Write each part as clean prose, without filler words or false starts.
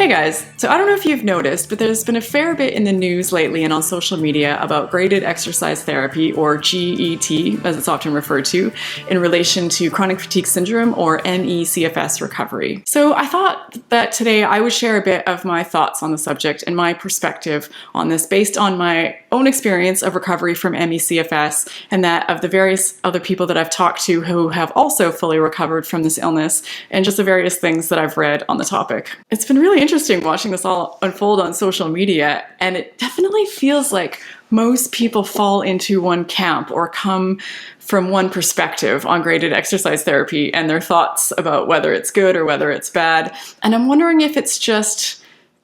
Hey guys, so I don't know if you've noticed, but there's been a fair bit in the news lately and on social media about graded exercise therapy, or GET as it's often referred to, in relation to chronic fatigue syndrome or ME/CFS recovery. So I thought that today I would share a bit of my thoughts on the subject and my perspective on this based on my own experience of recovery from ME/CFS and that of the various other people that I've talked to who have also fully recovered from this illness, and just the various things that I've read on the topic. It's been really interesting watching this all unfold on social media, and it definitely feels like most people fall into one camp or come from one perspective on graded exercise therapy and their thoughts about whether it's good or whether it's bad. And I'm wondering if it's just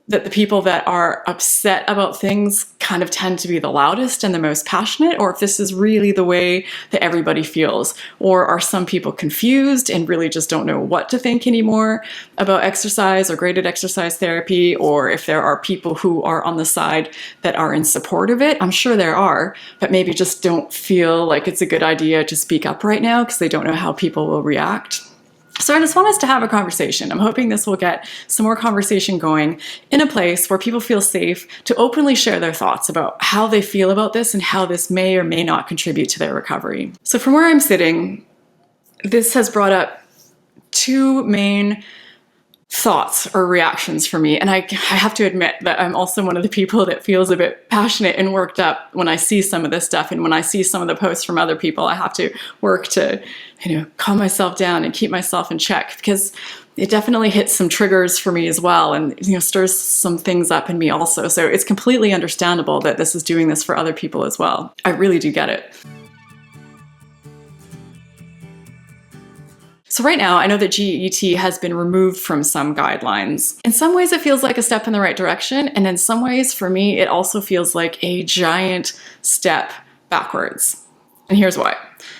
that the people that are upset about things kind of tend to be the loudest and the most passionate, or if this is really the way that everybody feels. Or are some people confused and really just don't know what to think anymore about exercise or graded exercise therapy, or if there are people who are on the side that are in support of it. I'm sure there are, but maybe just don't feel like it's a good idea to speak up right now because they don't know how people will react. So I just want us to have a conversation. I'm hoping this will get some more conversation going in a place where people feel safe to openly share their thoughts about how they feel about this and how this may or may not contribute to their recovery. So from where I'm sitting, this has brought up two main thoughts or reactions for me. And I have to admit that I'm also one of the people that feels a bit passionate and worked up when I see some of this stuff. And when I see some of the posts from other people, I have to work to, calm myself down and keep myself in check, because it definitely hits some triggers for me as well, and stirs some things up in me also. So it's completely understandable that this is doing this for other people as well. I really do get it. So right now, I know that GET has been removed from some guidelines. In some ways, it feels like a step in the right direction, and in some ways, for me, it also feels like a giant step backwards. And here's why.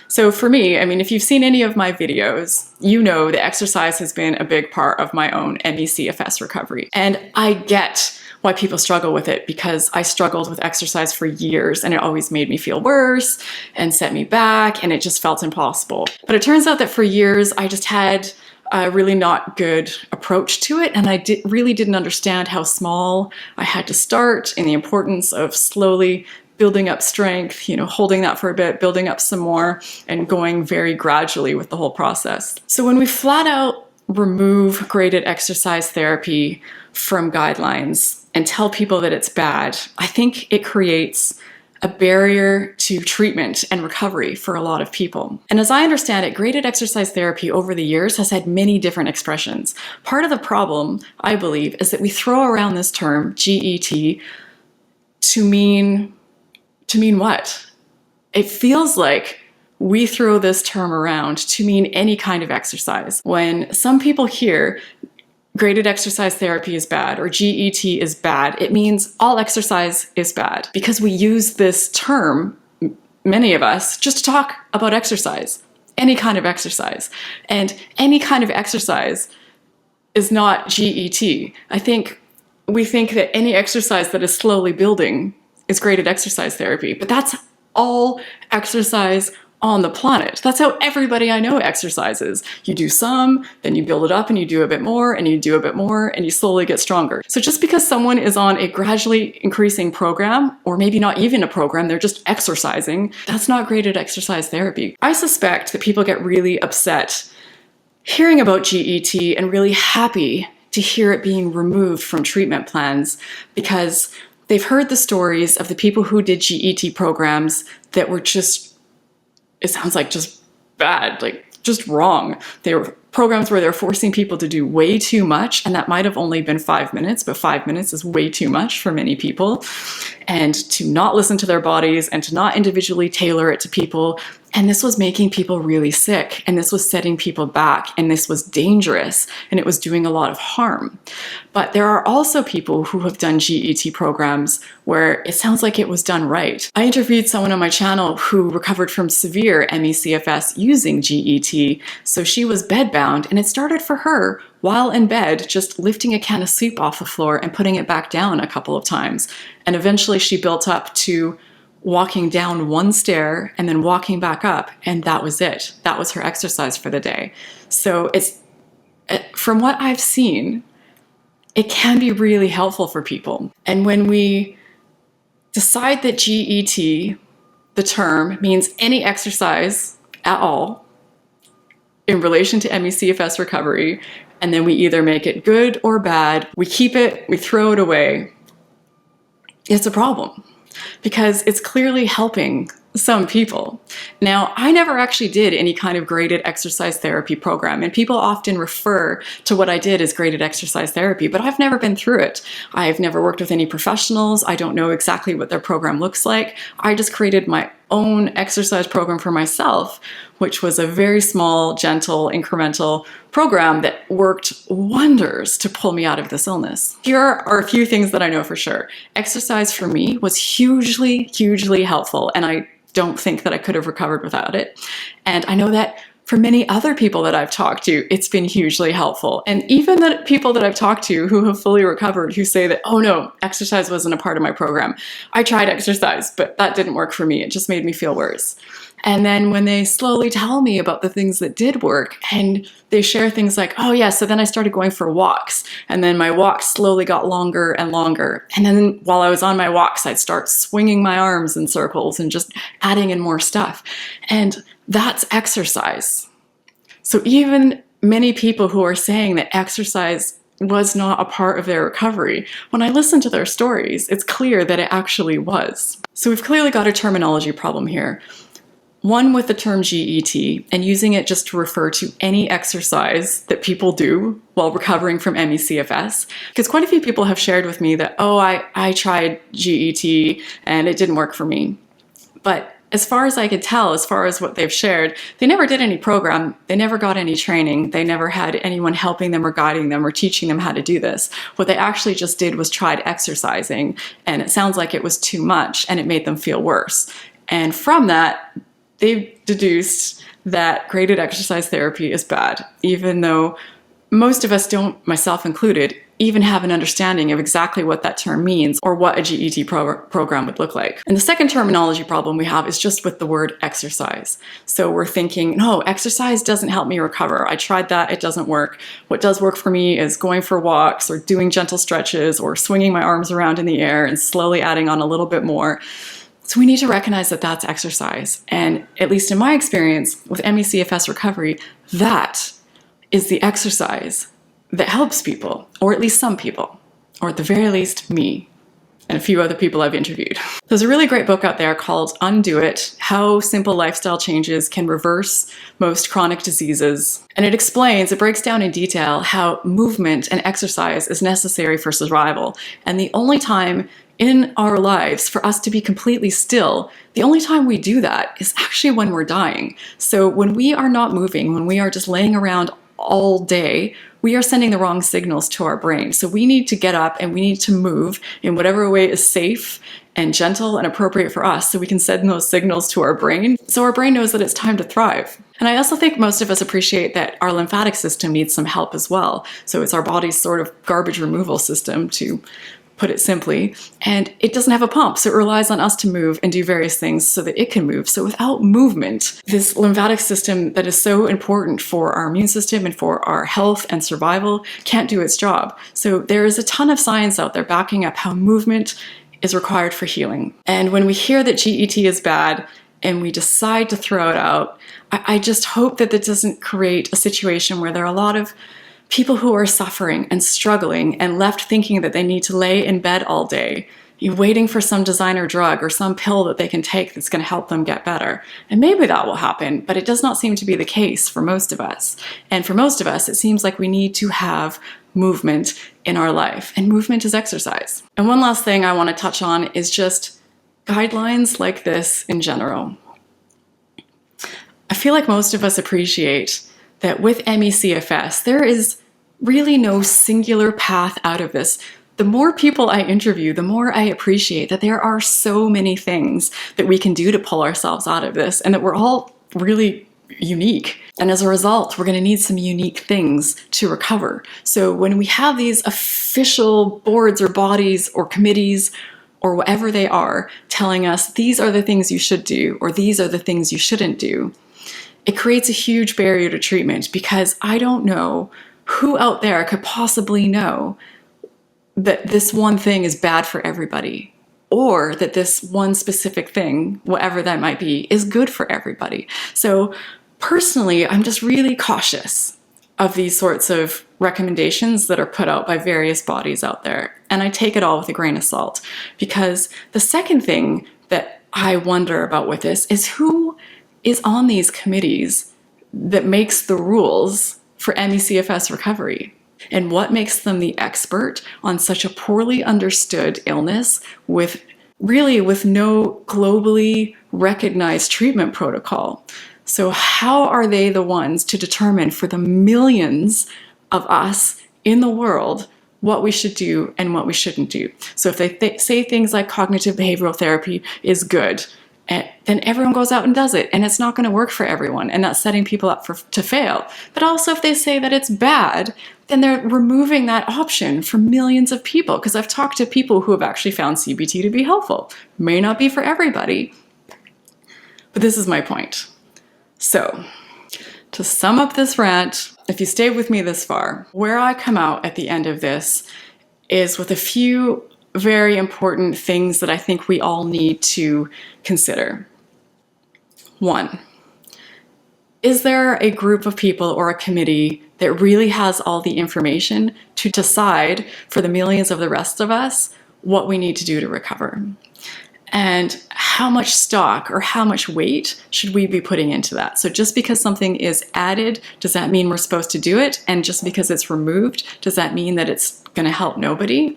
So for me, if you've seen any of my videos, you know that exercise has been a big part of my own ME/CFS recovery. And I get why people struggle with it, because I struggled with exercise for years and it always made me feel worse and set me back, and it just felt impossible. But it turns out that for years I just had a really not good approach to it, and I really didn't understand how small I had to start and the importance of slowly building up strength, holding that for a bit, building up some more, and going very gradually with the whole process. So when we flat out remove graded exercise therapy from guidelines and tell people that it's bad, I think it creates a barrier to treatment and recovery for a lot of people. And as I understand it, graded exercise therapy over the years has had many different expressions. Part of the problem, I believe, is that we throw around this term, GET, to mean what? It feels like we throw this term around to mean any kind of exercise. When some people hear graded exercise therapy is bad or GET is bad, it means all exercise is bad, because we use this term, many of us, just to talk about exercise, any kind of exercise. And any kind of exercise is not GET. I think we think that any exercise that is slowly building is graded exercise therapy, but that's all exercise on the planet. That's how everybody I know exercises. You do some, then you build it up and you do a bit more and you do a bit more and you slowly get stronger. So just because someone is on a gradually increasing program, or maybe not even a program, they're just exercising, that's not graded exercise therapy. I suspect that people get really upset hearing about GET and really happy to hear it being removed from treatment plans, because they've heard the stories of the people who did GET programs that were just, it sounds like just bad, like just wrong. They were programs where they're forcing people to do way too much, and that might have only been 5 minutes, but 5 minutes is way too much for many people. And to not listen to their bodies and to not individually tailor it to people. And this was making people really sick, and this was setting people back, and this was dangerous, and it was doing a lot of harm. But there are also people who have done GET programs where it sounds like it was done right. I interviewed someone on my channel who recovered from severe ME/CFS using GET, so she was bedbound, and it started for her while in bed, just lifting a can of soup off the floor and putting it back down a couple of times. And eventually she built up to walking down one stair and then walking back up, and that was it. That was her exercise for the day. So it's, from what I've seen, it can be really helpful for people. And when we decide that GET, the term, means any exercise at all in relation to ME/CFS recovery, and then we either make it good or bad, we keep it, we throw it away, it's a problem because it's clearly helping some people. Now, I never actually did any kind of graded exercise therapy program, and people often refer to what I did as graded exercise therapy, but I've never been through it. I've never worked with any professionals. I don't know exactly what their program looks like. I just created my own exercise program for myself, which was a very small, gentle, incremental program that worked wonders to pull me out of this illness. Here are a few things that I know for sure. Exercise for me was hugely, hugely helpful, and I don't think that I could have recovered without it. And I know that for many other people that I've talked to, it's been hugely helpful. And even the people that I've talked to who have fully recovered, who say that, oh no, exercise wasn't a part of my program. I tried exercise, but that didn't work for me. It just made me feel worse. And then when they slowly tell me about the things that did work, and they share things like, oh yeah, so then I started going for walks, and then my walks slowly got longer and longer. And then while I was on my walks, I'd start swinging my arms in circles and just adding in more stuff. And that's exercise. So even many people who are saying that exercise was not a part of their recovery, when I listen to their stories, it's clear that it actually was. So we've clearly got a terminology problem here. One with the term GET and using it just to refer to any exercise that people do while recovering from ME/CFS. Because quite a few people have shared with me that, oh, I tried GET and it didn't work for me. But as far as I could tell, as far as what they've shared, they never did any program, they never got any training, they never had anyone helping them or guiding them or teaching them how to do this. What they actually just did was tried exercising, and it sounds like it was too much and it made them feel worse. And from that, they've deduced that graded exercise therapy is bad, even though most of us don't, myself included, even have an understanding of exactly what that term means or what a GET program would look like. And the second terminology problem we have is just with the word exercise. So we're thinking, no, exercise doesn't help me recover. I tried that, it doesn't work. What does work for me is going for walks or doing gentle stretches or swinging my arms around in the air and slowly adding on a little bit more. So we need to recognize that that's exercise. And at least in my experience with ME/CFS recovery, that is the exercise that helps people, or at least some people, or at the very least me and a few other people I've interviewed. There's a really great book out there called Undo It: How Simple Lifestyle Changes Can Reverse Most Chronic Diseases. And it breaks down in detail how movement and exercise is necessary for survival. And the only time in our lives for us to be completely still, the only time we do that is actually when we're dying. So when we are not moving, when we are just laying around all day, we are sending the wrong signals to our brain. So we need to get up and we need to move in whatever way is safe and gentle and appropriate for us, so we can send those signals to our brain, so our brain knows that it's time to thrive. And I also think most of us appreciate that our lymphatic system needs some help as well. So it's our body's sort of garbage removal system, to put it simply, and it doesn't have a pump, so it relies on us to move and do various things so that it can move. So without movement, this lymphatic system that is so important for our immune system and for our health and survival can't do its job. So there is a ton of science out there backing up how movement is required for healing. And when we hear that GET is bad and we decide to throw it out, I just hope that that doesn't create a situation where there are a lot of people who are suffering and struggling and left thinking that they need to lay in bed all day, waiting for some designer drug or some pill that they can take that's going to help them get better. And maybe that will happen, but it does not seem to be the case for most of us. And for most of us, it seems like we need to have movement in our life, and movement is exercise. And one last thing I want to touch on is just guidelines like this in general. I feel like most of us appreciate that with ME/CFS, there is really no singular path out of this. The more people I interview, the more I appreciate that there are so many things that we can do to pull ourselves out of this, and that we're all really unique. And as a result, we're going to need some unique things to recover. So when we have these official boards or bodies or committees or whatever they are telling us these are the things you should do or these are the things you shouldn't do, it creates a huge barrier to treatment, because I don't know who out there could possibly know that this one thing is bad for everybody, or that this one specific thing, whatever that might be, is good for everybody. So personally, I'm just really cautious of these sorts of recommendations that are put out by various bodies out there. And I take it all with a grain of salt, because the second thing that I wonder about with this is who is on these committees that makes the rules for ME/CFS recovery, and what makes them the expert on such a poorly understood illness with no globally recognized treatment protocol. So how are they the ones to determine for the millions of us in the world what we should do and what we shouldn't do? So if they say things like cognitive behavioral therapy is good, then everyone goes out and does it, and it's not going to work for everyone, and that's setting people up to fail. But also if they say that it's bad, then they're removing that option for millions of people, because I've talked to people who have actually found CBT to be helpful. May not be for everybody, but this is my point. So, to sum up this rant, if you stayed with me this far, where I come out at the end of this is with a few very important things that I think we all need to consider. 1, is there a group of people or a committee that really has all the information to decide for the millions of the rest of us what we need to do to recover? And how much stock or how much weight should we be putting into that? So just because something is added, does that mean we're supposed to do it? And just because it's removed, does that mean that it's going to help nobody?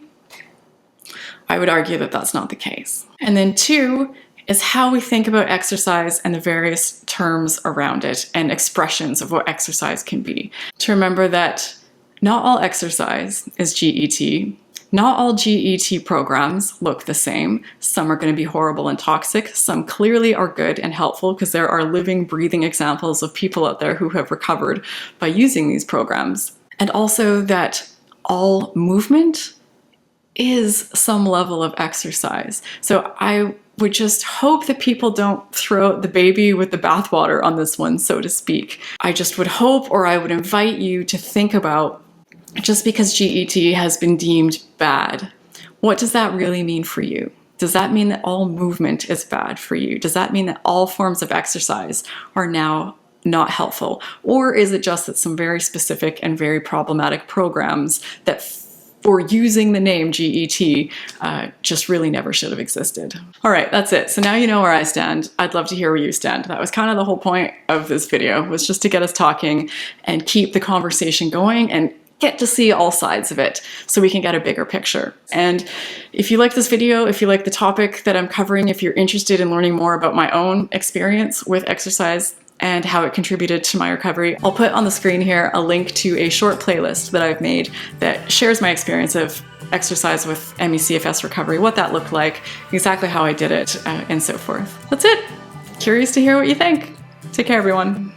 I would argue that that's not the case. And then 2 is how we think about exercise and the various terms around it and expressions of what exercise can be. To remember that not all exercise is GET. Not all GET programs look the same. Some are going to be horrible and toxic. Some clearly are good and helpful, because there are living, breathing examples of people out there who have recovered by using these programs. And also that all movement is some level of exercise. So I would just hope that people don't throw out the baby with the bathwater on this one, so to speak. I just would hope, or I would invite you to think about, just because GET has been deemed bad, what does that really mean for you? Does that mean that all movement is bad for you? Does that mean that all forms of exercise are now not helpful? Or is it just that some very specific and very problematic programs that for using the name GET just really never should have existed? All right, that's it. So now you know where I stand. I'd love to hear where you stand. That was kind of the whole point of this video, was just to get us talking and keep the conversation going and get to see all sides of it so we can get a bigger picture. And if you like this video, if you like the topic that I'm covering, if you're interested in learning more about my own experience with exercise and how it contributed to my recovery, I'll put on the screen here a link to a short playlist that I've made that shares my experience of exercise with ME/CFS recovery, what that looked like, exactly how I did it, and so forth. That's it. Curious to hear what you think. Take care, everyone.